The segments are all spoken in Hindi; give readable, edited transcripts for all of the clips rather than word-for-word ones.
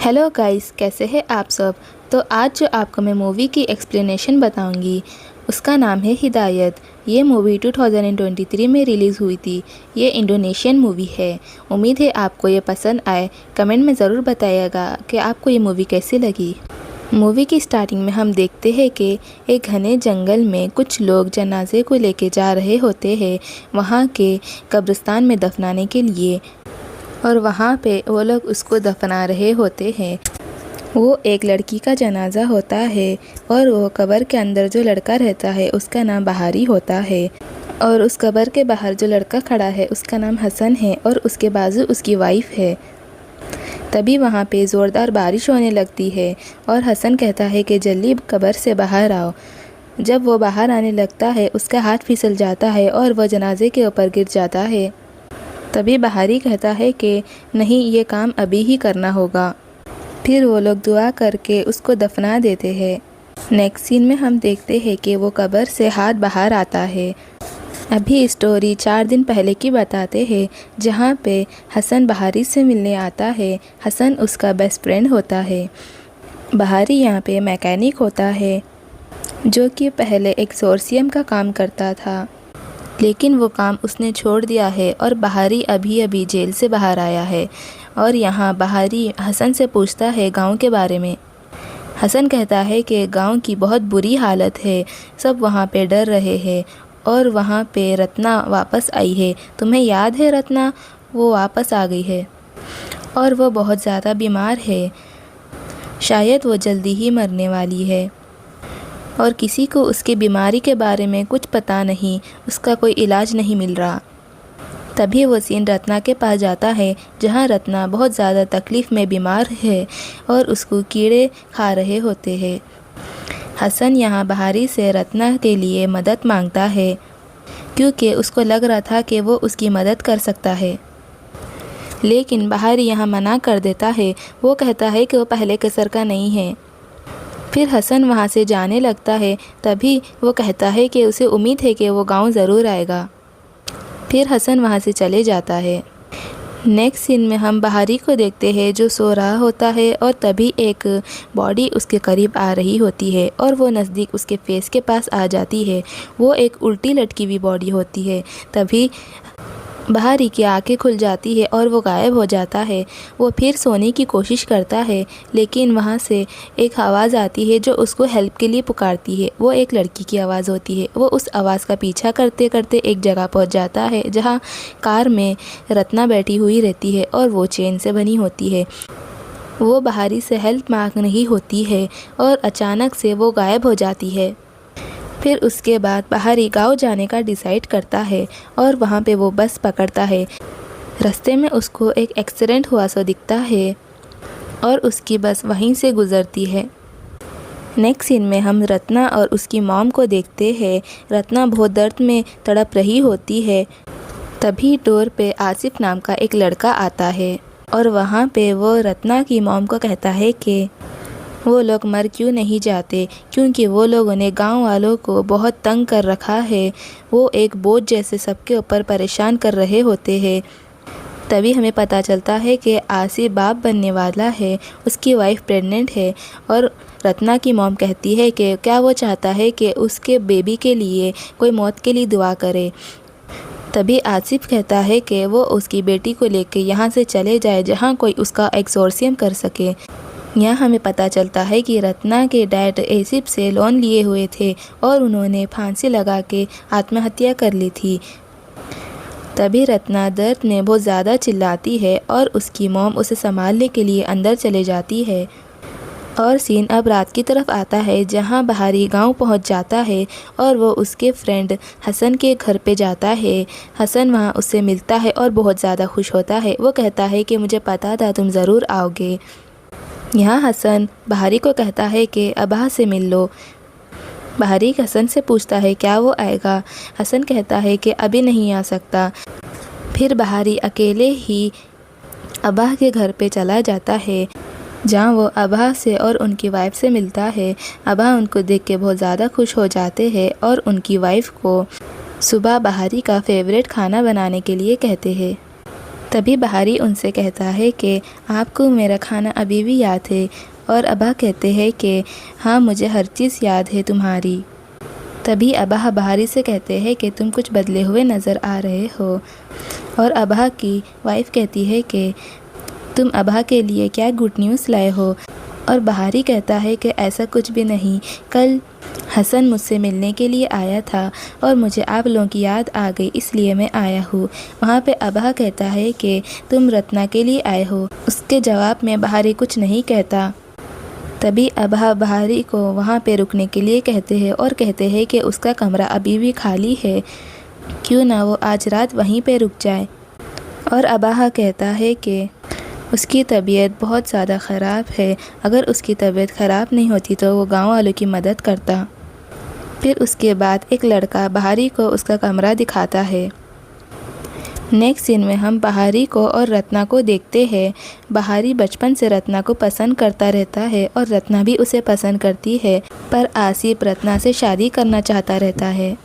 हेलो गाइस, कैसे हैं आप सब। तो आज जो आपको मैं मूवी की एक्सप्लेनेशन बताऊंगी उसका नाम है हिदायत। ये मूवी 2023 में रिलीज़ हुई थी। ये इंडोनेशियन मूवी है। उम्मीद है आपको ये पसंद आए। कमेंट में ज़रूर बताइएगा कि आपको ये मूवी कैसी लगी। मूवी की स्टार्टिंग में हम देखते हैं कि एक घने जंगल में कुछ लोग जनाजे को लेके जा रहे होते हैं वहाँ के कब्रिस्तान में दफनाने के लिए, और वहाँ पे वो लोग उसको दफना रहे होते हैं। वो एक लड़की का जनाजा होता है और वो कब्र के अंदर जो लड़का रहता है उसका नाम बहारी होता है, और उस कब्र के बाहर जो लड़का खड़ा है उसका नाम हसन है और उसके बाजू उसकी वाइफ है। तभी वहाँ पे ज़ोरदार बारिश होने लगती है और हसन कहता है कि जल्दी कब्र से बाहर आओ। जब वो बाहर आने लगता है उसका हाथ फिसल जाता है और वह जनाजे के ऊपर गिर जाता है। तभी बहारी कहता है कि नहीं, ये काम अभी ही करना होगा। फिर वो लोग दुआ करके उसको दफना देते हैं। नेक्स्ट सीन में हम देखते हैं कि वो कब्र से हाथ बाहर आता है। अभी स्टोरी 4 दिन पहले की बताते हैं, जहाँ पे हसन बहारी से मिलने आता है। हसन उसका बेस्ट फ्रेंड होता है। बहारी यहाँ पे मैकेनिक होता है जो कि पहले एक्सोर्सियम का काम करता था, लेकिन वो काम उसने छोड़ दिया है और बहारी अभी अभी जेल से बाहर आया है। और यहाँ बहारी हसन से पूछता है गांव के बारे में। हसन कहता है कि गांव की बहुत बुरी हालत है, सब वहाँ पे डर रहे हैं और वहाँ पे रत्ना वापस आई है। तुम्हें याद है रत्ना? वो वापस आ गई है और वो बहुत ज़्यादा बीमार है। शायद वो जल्दी ही मरने वाली है और किसी को उसकी बीमारी के बारे में कुछ पता नहीं, उसका कोई इलाज नहीं मिल रहा। तभी वो सीन रत्ना के पास जाता है, जहाँ रत्ना बहुत ज़्यादा तकलीफ़ में बीमार है और उसको कीड़े खा रहे होते हैं। हसन यहाँ बहारी से रत्ना के लिए मदद मांगता है क्योंकि उसको लग रहा था कि वो उसकी मदद कर सकता है, लेकिन बहारी यहाँ मना कर देता है। वो कहता है कि वो पहले कसर का नहीं है। फिर हसन वहाँ से जाने लगता है। तभी वो कहता है कि उसे उम्मीद है कि वो गांव ज़रूर आएगा। फिर हसन वहाँ से चले जाता है। नेक्स्ट सीन में हम बहारी को देखते हैं जो सो रहा होता है और तभी एक बॉडी उसके करीब आ रही होती है और वो नज़दीक उसके फेस के पास आ जाती है। वो एक उल्टी लटकी हुई बॉडी होती है। तभी बहारी की आंखें खुल जाती है और वो गायब हो जाता है। वो फिर सोने की कोशिश करता है, लेकिन वहाँ से एक आवाज़ आती है जो उसको हेल्प के लिए पुकारती है। वो एक लड़की की आवाज़ होती है। वो उस आवाज़ का पीछा करते करते एक जगह पहुँच जाता है जहाँ कार में रत्ना बैठी हुई रहती है और वो चेन से बनी होती है। वो बहारी से हेल्प मांग रही होती है और अचानक से वो गायब हो जाती है। फिर उसके बाद बहारी गांव जाने का डिसाइड करता है और वहाँ पे वो बस पकड़ता है। रास्ते में उसको एक एक्सीडेंट हुआ सो दिखता है और उसकी बस वहीं से गुज़रती है। नेक्स्ट सीन में हम रत्ना और उसकी मॉम को देखते हैं। रत्ना बहुत दर्द में तड़प रही होती है। तभी डोर पे आसिफ नाम का एक लड़का आता है और वहाँ पे वो रत्ना की मॉम को कहता है कि वो लोग मर क्यों नहीं जाते, क्योंकि वो लोगों ने गांव वालों को बहुत तंग कर रखा है। वो एक बोझ जैसे सबके ऊपर परेशान कर रहे होते हैं। तभी हमें पता चलता है कि आसिफ बाप बनने वाला है, उसकी वाइफ प्रेग्नेंट है और रत्ना की मॉम कहती है कि क्या वो चाहता है कि उसके बेबी के लिए कोई मौत के लिए दुआ करे। तभी आसिफ कहता है कि वो उसकी बेटी को लेकर यहाँ से चले जाए जहाँ कोई उसका एक्सोर्सियम कर सके। यहाँ हमें पता चलता है कि रत्ना के डैड आसिफ से लोन लिए हुए थे और उन्होंने फांसी लगा के आत्महत्या कर ली थी। तभी रत्ना दर्द में बहुत ज़्यादा चिल्लाती है और उसकी मॉम उसे संभालने के लिए अंदर चले जाती है। और सीन अब रात की तरफ आता है, जहाँ बहारी गांव पहुंच जाता है और वो उसके फ्रेंड हसन के घर पे जाता है। हसन वहाँ उससे मिलता है और बहुत ज़्यादा खुश होता है। वो कहता है कि मुझे पता था तुम ज़रूर आओगे। यहाँ हसन बहारी को कहता है कि अब्बा से मिल लो। बहारी हसन से पूछता है क्या वो आएगा। हसन कहता है कि अभी नहीं आ सकता। फिर बहारी अकेले ही अब्बा के घर पे चला जाता है, जहाँ वो अब्बा से और उनकी वाइफ से मिलता है। अब्बा उनको देख के बहुत ज़्यादा खुश हो जाते हैं और उनकी वाइफ को सुबह बहारी का फेवरेट खाना बनाने के लिए कहते हैं। तभी बहारी उनसे कहता है कि आपको मेरा खाना अभी भी याद है, और अबा कहते हैं कि हाँ, मुझे हर चीज़ याद है तुम्हारी। तभी अबा बहारी से कहते हैं कि तुम कुछ बदले हुए नज़र आ रहे हो, और अबा की वाइफ कहती है कि तुम अबा के लिए क्या गुड न्यूज़ लाए हो। और बहारी कहता है कि ऐसा कुछ भी नहीं, कल हसन मुझसे मिलने के लिए आया था और मुझे आप लोगों की याद आ गई, इसलिए मैं आया हूँ। वहाँ पे अबा कहता है कि तुम रत्ना के लिए आए हो। उसके जवाब में बहारी कुछ नहीं कहता। तभी अबा बहारी को वहाँ पे रुकने के लिए कहते हैं और कहते हैं कि उसका कमरा अभी भी खाली है, क्यों ना वो आज रात वहीं पे रुक जाए। और अबा कहता है कि उसकी तबीयत बहुत ज़्यादा ख़राब है, अगर उसकी तबीयत ख़राब नहीं होती तो वो गांव वालों की मदद करता। फिर उसके बाद एक लड़का बहारी को उसका कमरा दिखाता है। नेक्स्ट सीन में हम बहारी को और रत्ना को देखते हैं। बहारी बचपन से रत्ना को पसंद करता रहता है और रत्ना भी उसे पसंद करती है, पर आसिफ रत्ना से शादी करना चाहता रहता है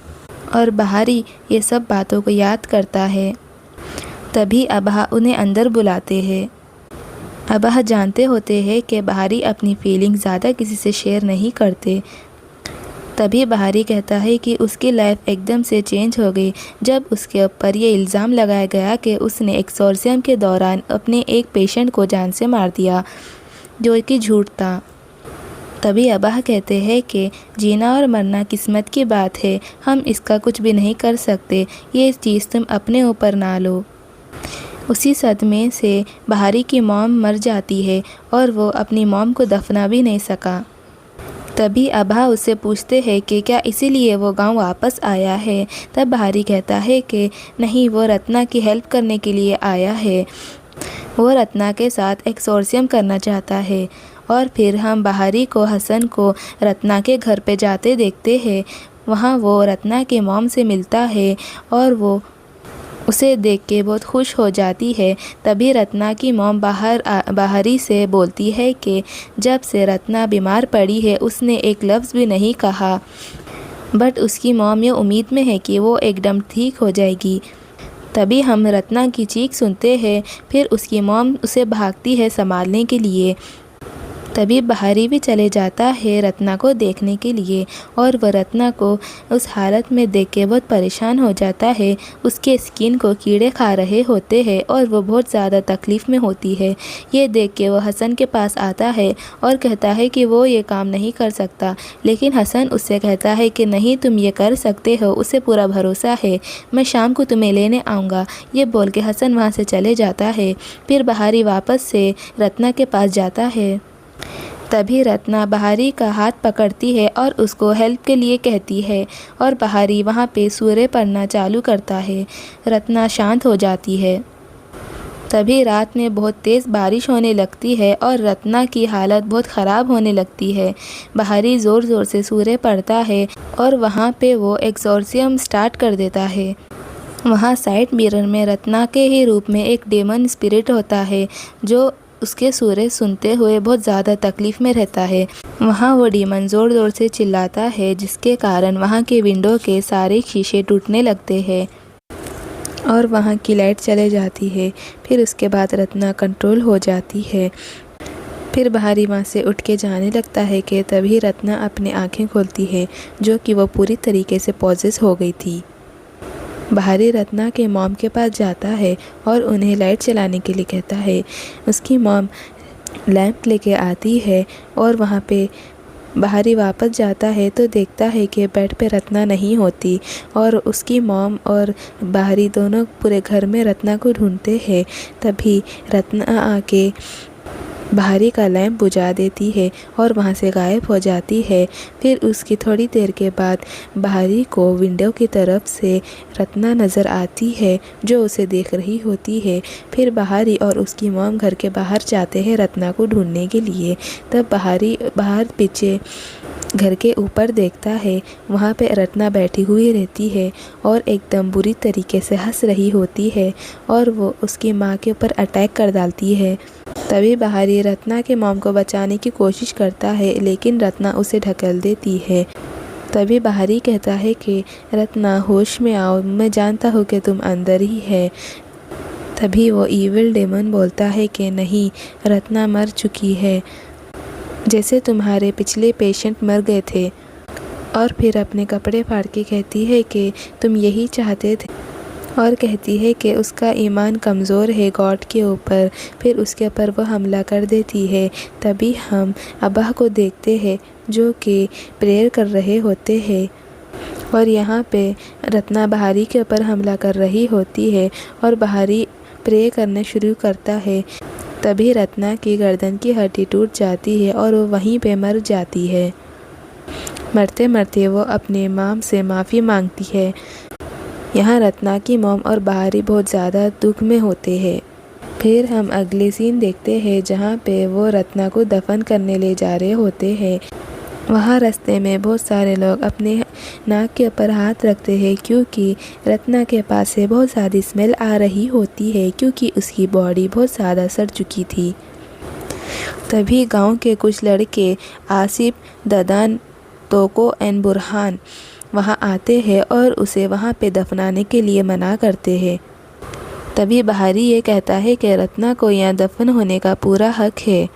और बहारी ये सब बातों को याद करता है। तभी अबा उन्हें अंदर बुलाते हैं। अबा जानते होते हैं कि बहारी अपनी फीलिंग ज़्यादा किसी से शेयर नहीं करते। तभी बहारी कहता है कि उसकी लाइफ एकदम से चेंज हो गई जब उसके ऊपर ये इल्ज़ाम लगाया गया कि उसने एक्सोर्सियम के दौरान अपने एक पेशेंट को जान से मार दिया, जो कि झूठ था। तभी अबा कहते हैं कि जीना और मरना किस्मत की बात है, हम इसका कुछ भी नहीं कर सकते, ये चीज़ तुम अपने ऊपर ना लो। उसी सदमे से बहारी की मॉम मर जाती है और वो अपनी मॉम को दफना भी नहीं सका। तभी अबा उससे पूछते हैं कि क्या इसीलिए वो गांव वापस आया है। तब बहारी कहता है कि नहीं, वो रत्ना की हेल्प करने के लिए आया है, वो रत्ना के साथ एक्सोर्सियम करना चाहता है। और फिर हम बहारी को हसन को रत्ना के घर पे जाते देखते हैं। वहाँ वो रत्ना के मॉम से मिलता है और वो उसे देख के बहुत खुश हो जाती है। तभी रत्ना की मॉम बहारी से बोलती है कि जब से रत्ना बीमार पड़ी है उसने एक लफ्ज़ भी नहीं कहा, बट उसकी मॉम ये उम्मीद में है कि वो एकदम ठीक हो जाएगी। तभी हम रत्ना की चीख सुनते हैं, फिर उसकी मॉम उसे भागती है संभालने के लिए। तभी बहारी भी चले जाता है रत्ना को देखने के लिए और वह रत्ना को उस हालत में देख के बहुत परेशान हो जाता है। उसके स्किन को कीड़े खा रहे होते हैं और वो बहुत ज़्यादा तकलीफ़ में होती है। ये देख के वो हसन के पास आता है और कहता है कि वो ये काम नहीं कर सकता, लेकिन हसन उससे कहता है कि नहीं, तुम ये कर सकते हो, उसे पूरा भरोसा है, मैं शाम को तुम्हें लेने आऊँगा। ये बोल के हसन वहाँ से चले जाता है। फिर बहारी वापस से रत्ना के पास जाता है। तभी रत्ना बहारी का हाथ पकड़ती है और उसको हेल्प के लिए कहती है और बहारी वहाँ पे सूर्य पढ़ना चालू करता है। रत्ना शांत हो जाती है। तभी रात में बहुत तेज़ बारिश होने लगती है और रत्ना की हालत बहुत ख़राब होने लगती है। बहारी ज़ोर ज़ोर से सूर्य पढ़ता है और वहाँ पे वो एक्सोर्सियम स्टार्ट कर देता है। वहाँ साइड मिरर में रत्ना के ही रूप में एक डेमन स्पिरिट होता है जो उसके सूर्य सुनते हुए बहुत ज़्यादा तकलीफ़ में रहता है। वहाँ वो डीमन ज़ोर ज़ोर से चिल्लाता है, जिसके कारण वहाँ के विंडो के सारे शीशे टूटने लगते हैं और वहाँ की लाइट चले जाती है। फिर उसके बाद रत्ना कंट्रोल हो जाती है। फिर बहारी वहाँ से उठ के जाने लगता है कि तभी रत्ना अपनी आँखें खोलती है, जो कि वो पूरी तरीके से पॉजेस हो गई थी। बहारी रत्ना के मॉम के पास जाता है और उन्हें लाइट चलाने के लिए कहता है। उसकी मॉम लैंप लेके आती है और वहाँ पे बहारी वापस जाता है तो देखता है कि बेड पे रत्ना नहीं होती और उसकी मॉम और बहारी दोनों पूरे घर में रत्ना को ढूंढते हैं। तभी रत्ना आके बहारी का लैंप बुझा देती है और वहाँ से गायब हो जाती है। फिर उसकी थोड़ी देर के बाद बहारी को विंडो की तरफ से रत्ना नज़र आती है, जो उसे देख रही होती है। फिर बहारी और उसकी मॉम घर के बाहर जाते हैं रत्ना को ढूंढने के लिए। तब बहारी बाहर पीछे घर के ऊपर देखता है, वहाँ पे रत्ना बैठी हुई रहती है और एकदम बुरी तरीके से हंस रही होती है और वो उसकी माँ के ऊपर अटैक कर डालती है। तभी बहारी रत्ना के मॉम को बचाने की कोशिश करता है, लेकिन रत्ना उसे ढकेल देती है। तभी बहारी कहता है कि रत्ना होश में आओ, मैं जानता हूँ कि तुम अंदर ही है। तभी वो ईविल डेमन बोलता है कि नहीं, रत्ना मर चुकी है, जैसे तुम्हारे पिछले पेशेंट मर गए थे। और फिर अपने कपड़े फाड़ के कहती है कि तुम यही चाहते थे, और कहती है कि उसका ईमान कमज़ोर है गॉड के ऊपर। फिर उसके ऊपर वो हमला कर देती है। तभी हम अब्बा को देखते हैं जो कि प्रेयर कर रहे होते हैं, और यहाँ पे रत्ना बहारी के ऊपर हमला कर रही होती है और बहारी प्रे करने शुरू करता है। तभी रत्ना की गर्दन की हड्डी टूट जाती है और वो वहीं पे मर जाती है। मरते मरते वो अपने मॉम से माफ़ी मांगती है। यहाँ रत्ना की मॉम और बहारी बहुत ज़्यादा दुख में होते हैं। फिर हम अगले सीन देखते हैं जहाँ पे वो रत्ना को दफन करने ले जा रहे होते हैं। वहाँ रास्ते में बहुत सारे लोग अपने नाक के ऊपर हाथ रखते हैं क्योंकि रत्ना के पास से बहुत ज़्यादा स्मेल आ रही होती है, क्योंकि उसकी बॉडी बहुत ज़्यादा सड़ चुकी थी। तभी गांव के कुछ लड़के आसिफ, ददान, तोको एंड बुरहान वहाँ आते हैं और उसे वहाँ पे दफनाने के लिए मना करते हैं। तभी बहारी ये कहता है कि रत्ना को यहाँ दफन होने का पूरा हक है।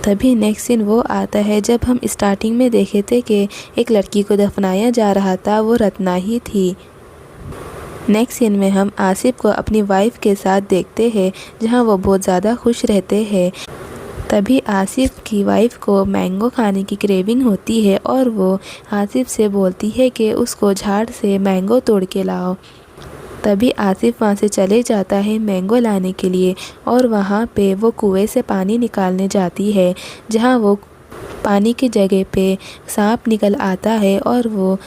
तभी नेक्स्ट सीन वो आता है जब हम स्टार्टिंग में देखे थे कि एक लड़की को दफनाया जा रहा था, वो रत्ना ही थी। नेक्स्ट सीन में हम आसिफ को अपनी वाइफ के साथ देखते हैं जहाँ वो बहुत ज़्यादा खुश रहते हैं। तभी आसिफ की वाइफ को मैंगो खाने की क्रेविंग होती है और वो आसिफ से बोलती है कि उसको झाड़ से मैंगो तोड़ के लाओ। तभी आसिफ वहाँ से चले जाता है मैंगो लाने के लिए, और वहाँ पे वो कुएं से पानी निकालने जाती है जहाँ वो पानी की जगह पे सांप निकल आता है और वो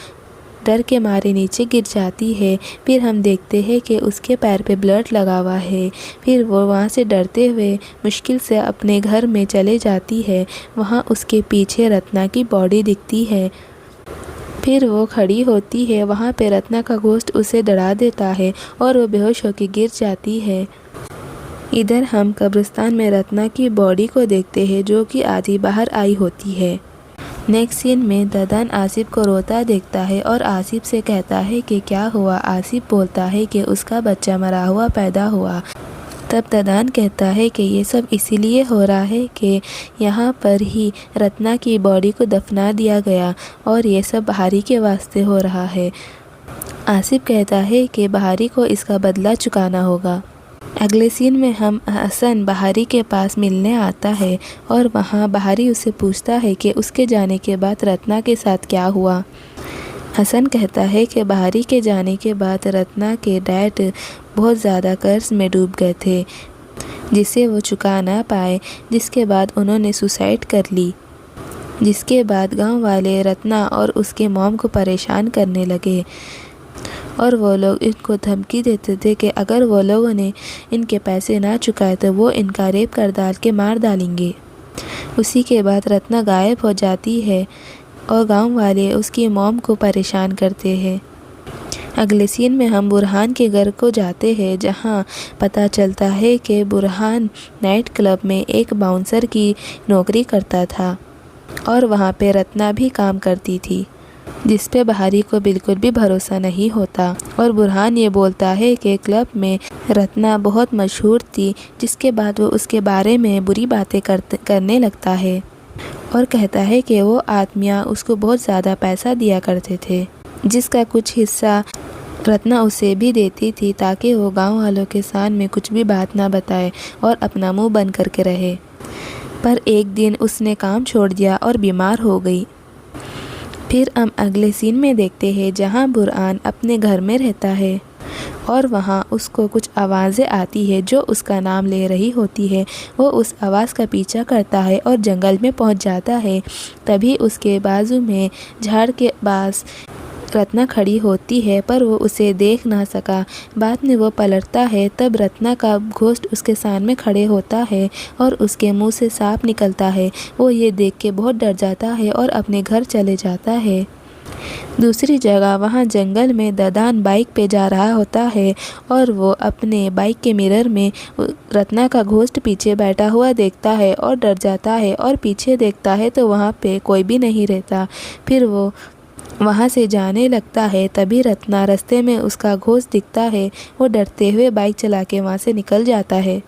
डर के मारे नीचे गिर जाती है। फिर हम देखते हैं कि उसके पैर पे ब्लड लगा हुआ है। फिर वो वहाँ से डरते हुए मुश्किल से अपने घर में चले जाती है। वहाँ उसके पीछे रत्ना की बॉडी दिखती है। फिर वो खड़ी होती है, वहाँ पे रत्ना का घोस्ट उसे डरा देता है और वो बेहोश होकर गिर जाती है। इधर हम कब्रिस्तान में रत्ना की बॉडी को देखते हैं जो कि आधी बाहर आई होती है। नेक्स्ट सीन में ददान आसिफ को रोता देखता है और आसिफ से कहता है कि क्या हुआ। आसिफ बोलता है कि उसका बच्चा मरा हुआ पैदा हुआ। तब ददान कहता है कि ये सब इसीलिए हो रहा है कि यहाँ पर ही रत्ना की बॉडी को दफना दिया गया और ये सब बहारी के वास्ते हो रहा है। आसिफ कहता है कि बहारी को इसका बदला चुकाना होगा। अगले सीन में हम हसन बहारी के पास मिलने आता है और वहाँ बहारी उससे पूछता है कि उसके जाने के बाद रत्ना के साथ क्या हुआ। हसन कहता है कि बहारी के जाने के बाद रत्ना के डैड बहुत ज़्यादा कर्ज में डूब गए थे जिसे वो चुका ना पाए, जिसके बाद उन्होंने सुसाइड कर ली। जिसके बाद गांव वाले रत्ना और उसके मॉम को परेशान करने लगे और वो लोग इनको धमकी देते थे कि अगर वो लोगों ने इनके पैसे ना चुकाए तो वो इनका रेप कर डाल के मार डालेंगे। उसी के बाद रत्ना गायब हो जाती है और गांव वाले उसकी मॉम को परेशान करते हैं। अगले सीन में हम बुरहान के घर को जाते हैं जहां पता चलता है कि बुरहान नाइट क्लब में एक बाउंसर की नौकरी करता था और वहां पे रत्ना भी काम करती थी, जिस पे बहारी को बिल्कुल भी भरोसा नहीं होता। और बुरहान ये बोलता है कि क्लब में रत्ना बहुत मशहूर थी, जिसके बाद वो उसके बारे में बुरी बातें करने लगता है और कहता है कि वो आदमियाँ उसको बहुत ज़्यादा पैसा दिया करते थे, जिसका कुछ हिस्सा रत्ना उसे भी देती थी ताकि वो गांव वालों के सामने कुछ भी बात ना बताए और अपना मुंह बंद करके रहे। पर एक दिन उसने काम छोड़ दिया और बीमार हो गई। फिर हम अगले सीन में देखते हैं जहां बुरहान अपने घर में रहता है और वहां उसको कुछ आवाज़ें आती है जो उसका नाम ले रही होती है। वो उस आवाज़ का पीछा करता है और जंगल में पहुंच जाता है। तभी उसके बाजू में झाड़ के पास रत्ना खड़ी होती है, पर वो उसे देख ना सका। बाद में वो पलटता है, तब रत्ना का घोस्ट उसके सामने खड़े होता है और उसके मुंह से सांप निकलता है। वो ये देख के बहुत डर जाता है और अपने घर चले जाता है। दूसरी जगह वहाँ जंगल में ददान बाइक पे जा रहा होता है और वो अपने बाइक के मिरर में रत्ना का घोस्ट पीछे बैठा हुआ देखता है और डर जाता है और पीछे देखता है तो वहाँ पे कोई भी नहीं रहता। फिर वो वहाँ से जाने लगता है। तभी रत्ना रास्ते में उसका घोस्ट दिखता है। वो डरते हुए बाइक चला के वहाँ से निकल जाता है।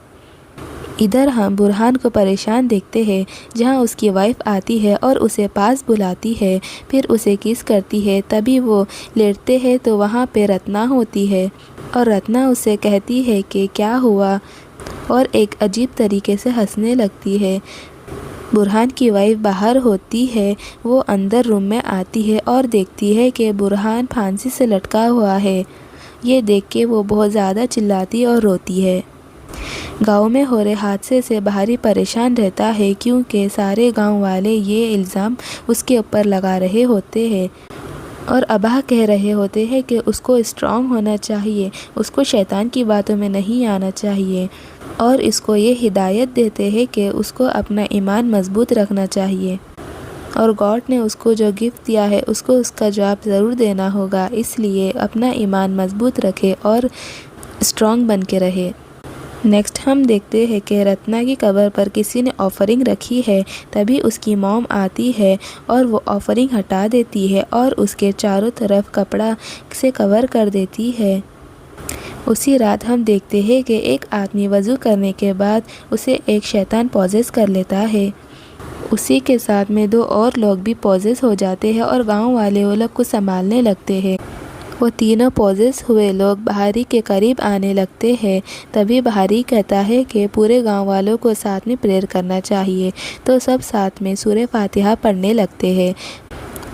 इधर हम बुरहान को परेशान देखते हैं, जहाँ उसकी वाइफ आती है और उसे पास बुलाती है, फिर उसे किस करती है। तभी वो लेटते हैं तो वहाँ पे रत्ना होती है और रत्ना उसे कहती है कि क्या हुआ, और एक अजीब तरीके से हंसने लगती है। बुरहान की वाइफ बाहर होती है। वो अंदर रूम में आती है और देखती है कि बुरहान फांसी से लटका हुआ है। ये देख के वो बहुत ज़्यादा चिल्लाती और रोती है। गांव में हो रहे हादसे से बाहरी परेशान रहता है, क्योंकि सारे गांव वाले ये इल्ज़ाम उसके ऊपर लगा रहे होते हैं और अबाह कह रहे होते हैं कि उसको स्ट्रांग होना चाहिए, उसको शैतान की बातों में नहीं आना चाहिए, और इसको ये हिदायत देते हैं कि उसको अपना ईमान मजबूत रखना चाहिए और गॉड ने उसको जो गिफ्ट दिया है उसको उसका जवाब ज़रूर देना होगा। इसलिए अपना ईमान मजबूत रखे और स्ट्रांग बन के रहे। नेक्स्ट हम देखते हैं कि रत्ना की कब्र पर किसी ने ऑफरिंग रखी है। तभी उसकी मॉम आती है और वो ऑफरिंग हटा देती है और उसके चारों तरफ कपड़ा से कवर कर देती है। उसी रात हम देखते हैं कि एक आदमी वज़ू करने के बाद उसे एक शैतान पॉजेस कर लेता है। उसी के साथ में 2 और लोग भी पॉजेस हो जाते हैं और गांव वाले वो लोग को संभालने लगते हैं। वो तीनों पॉजेस हुए लोग बहारी के करीब आने लगते हैं। तभी बहारी कहता है कि पूरे गांव वालों को साथ में प्रेयर करना चाहिए, तो सब साथ में सूरह फातिहा पढ़ने लगते हैं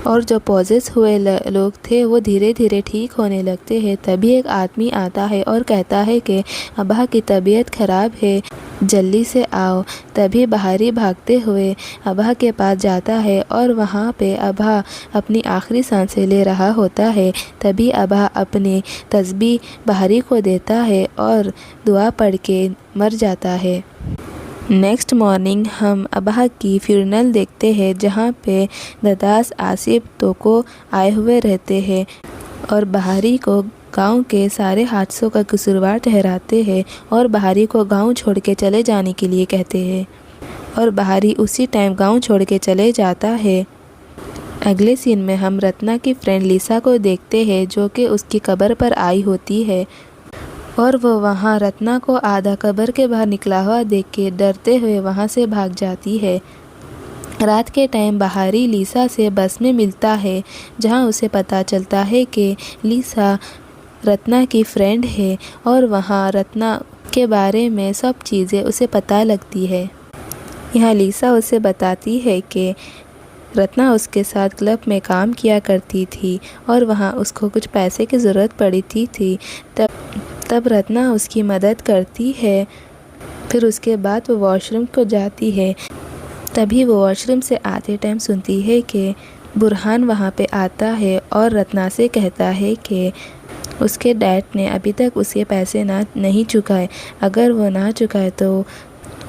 और जो पॉजेस हुए लोग थे वो धीरे धीरे ठीक होने लगते हैं। तभी एक आदमी आता है और कहता है कि अब्बा की तबीयत ख़राब है, जल्दी से आओ। तभी बहारी भागते हुए अब्बा के पास जाता है और वहाँ पे अब्बा अपनी आखिरी सांसें ले रहा होता है। तभी अब्बा अपनी तस्बीह बहारी को देता है और दुआ पढ़ के मर जाता है। नेक्स्ट मॉर्निंग हम अब्बा की फ्यूनरल देखते हैं, जहाँ पे ददास आसिफ तोको आए हुए रहते हैं और बहारी को गांव के सारे हादसों का कसूरवार ठहराते हैं और बहारी को गांव छोड़ के चले जाने के लिए कहते हैं और बहारी उसी टाइम गांव छोड़ के चले जाता है। अगले सीन में हम रत्ना की फ्रेंड लिसा को देखते हैं, जो कि उसकी कब्र पर आई होती है और वो वहाँ रत्ना को आधा कब्र के बाहर निकला हुआ देख के डरते हुए वहाँ से भाग जाती है। रात के टाइम बहारी लिसा से बस में मिलता है, जहाँ उसे पता चलता है कि लिसा रत्ना की फ्रेंड है और वहाँ रत्ना के बारे में सब चीज़ें उसे पता लगती है। यहाँ लिसा उसे बताती है कि रत्ना उसके साथ क्लब में काम किया करती थी और वहाँ उसको कुछ पैसे की ज़रूरत पड़ी थी। तब रत्ना उसकी मदद करती है। फिर उसके बाद वो वॉशरूम को जाती है। तभी वो वॉशरूम से आते टाइम सुनती है कि बुरहान वहाँ पे आता है और रत्ना से कहता है कि उसके डैड ने अभी तक उसके पैसे नहीं चुकाए, अगर वो ना चुकाए तो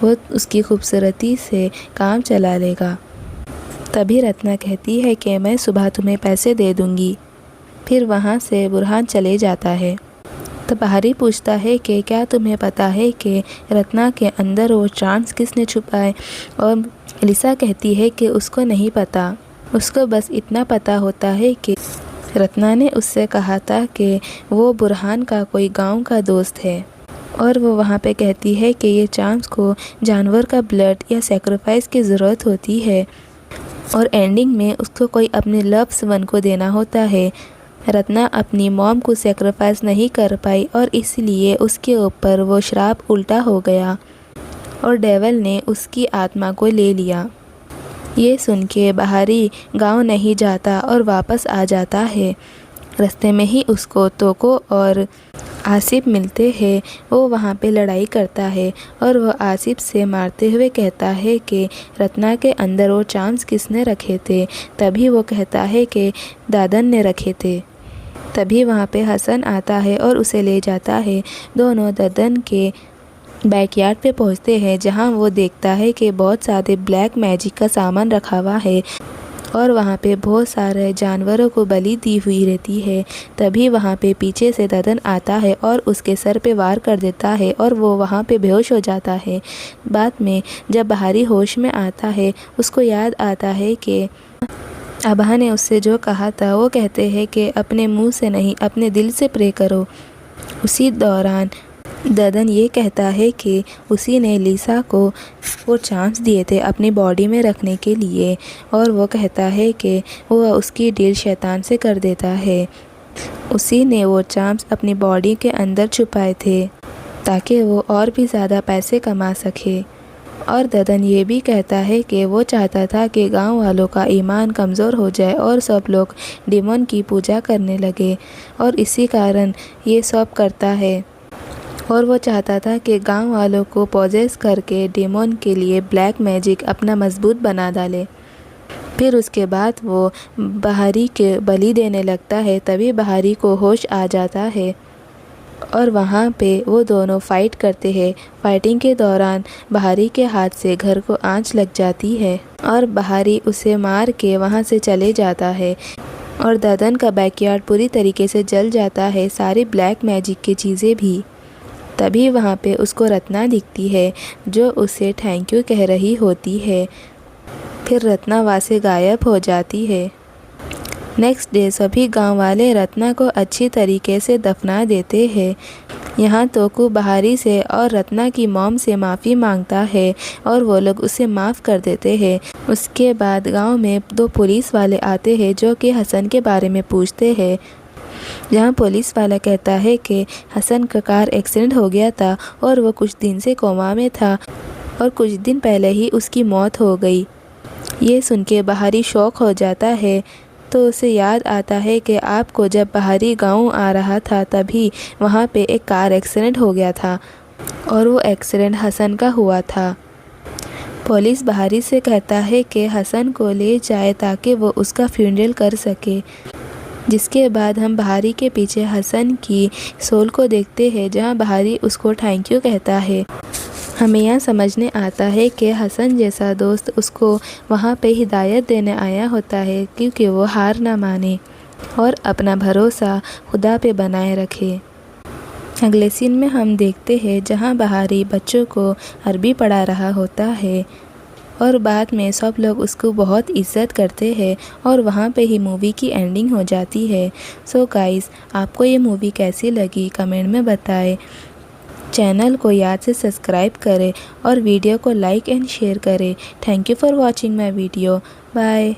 वो उसकी खूबसूरती से काम चला लेगा। तभी रत्ना कहती है कि मैं सुबह तुम्हें पैसे दे दूँगी। फिर वहाँ से बुरहान चले जाता है। तो बहारी पूछता है कि क्या तुम्हें पता है कि रत्ना के अंदर वो चांस किसने छुपाए, और लिसा कहती है कि उसको नहीं पता, उसको बस इतना पता होता है कि रत्ना ने उससे कहा था कि वो बुरहान का कोई गांव का दोस्त है और वो वहाँ पे कहती है कि ये चांस को जानवर का ब्लड या सेक्रीफाइस की ज़रूरत होती है और एंडिंग में उसको कोई अपने लव्स वन को देना होता है। रत्ना अपनी मॉम को सेक्रीफाइस नहीं कर पाई और इसलिए उसके ऊपर वो श्राप उल्टा हो गया और डेविल ने उसकी आत्मा को ले लिया। ये सुन के बहारी गांव नहीं जाता और वापस आ जाता है। रास्ते में ही उसको तोको और आसिफ मिलते हैं। वो वहाँ पे लड़ाई करता है और वो आसिफ से मारते हुए कहता है कि रत्ना के अंदर वो चांस किसने रखे थे। तभी वो कहता है कि दादन ने रखे थे। तभी वहाँ पे हसन आता है और उसे ले जाता है। दोनों दादन के बैकयार्ड पे पहुँचते हैं, जहाँ वो देखता है कि बहुत सारे ब्लैक मैजिक का सामान रखा हुआ है और वहाँ पे बहुत सारे जानवरों को बलि दी हुई रहती है। तभी वहाँ पे पीछे से ददन आता है और उसके सर पे वार कर देता है और वो वहाँ पे बेहोश हो जाता है। बाद में जब बहारी होश में आता है, उसको याद आता है कि अबा ने उससे जो कहा था वो कहते हैं कि अपने मुंह से नहीं अपने दिल से प्रे करो। उसी दौरान ददन ये कहता है कि उसी ने लिसा को वो चांस दिए थे अपनी बॉडी में रखने के लिए, और वो कहता है कि वो उसकी डील शैतान से कर देता है। उसी ने वो चांस अपनी बॉडी के अंदर छुपाए थे ताकि वो और भी ज़्यादा पैसे कमा सके। और ददन ये भी कहता है कि वो चाहता था कि गांव वालों का ईमान कमज़ोर हो जाए और सब लोग डेमन की पूजा करने लगे, और इसी कारण ये सब करता है। और वो चाहता था कि गांव वालों को पॉजेस करके डेमन के लिए ब्लैक मैजिक अपना मजबूत बना डाले। फिर उसके बाद वो बहारी के बलि देने लगता है। तभी बहारी को होश आ जाता है और वहाँ पे वो दोनों फाइट करते हैं। फाइटिंग के दौरान बहारी के हाथ से घर को आंच लग जाती है और बहारी उसे मार के वहाँ से चले जाता है, और ददन का बैकयार्ड पूरी तरीके से जल जाता है, सारी ब्लैक मैजिक की चीज़ें भी। तभी वहाँ पे उसको रत्ना दिखती है जो उसे थैंक यू कह रही होती है। फिर रत्ना वहाँ से गायब हो जाती है। नेक्स्ट डे सभी गांव वाले रत्ना को अच्छी तरीके से दफना देते हैं। यहाँ तोकू बहारी से और रत्ना की मॉम से माफ़ी मांगता है और वो लोग उसे माफ़ कर देते हैं। उसके बाद गांव में 2 पुलिस वाले आते हैं जो कि हसन के बारे में पूछते हैं। जहाँ पुलिस वाला कहता है कि हसन का कार एक्सीडेंट हो गया था और वो कुछ दिन से कोमा में था और कुछ दिन पहले ही उसकी मौत हो गई। ये सुन के बहारी शॉक हो जाता है, तो उसे याद आता है कि आपको जब बहारी गांव आ रहा था तभी वहाँ पे एक कार एक्सीडेंट हो गया था और वो एक्सीडेंट हसन का हुआ था। पुलिस बहारी से कहता है कि हसन को ले जाए ताकि वो उसका फ्यूनरल कर सके। जिसके बाद हम बहारी के पीछे हसन की सोल को देखते हैं जहाँ बहारी उसको थैंक यू कहता है। हमें यहाँ समझने आता है कि हसन जैसा दोस्त उसको वहाँ पे हिदायत देने आया होता है क्योंकि वो हार ना माने और अपना भरोसा खुदा पे बनाए रखे। अगले सीन में हम देखते हैं जहाँ बहारी बच्चों को अरबी पढ़ा रहा होता है और बाद में सब लोग उसको बहुत इज्जत करते हैं और वहाँ पे ही मूवी की एंडिंग हो जाती है। सो गाइस, आपको ये मूवी कैसी लगी कमेंट में बताएं। चैनल को याद से सब्सक्राइब करें और वीडियो को लाइक एंड शेयर करें। Thank you for watching my video. Bye.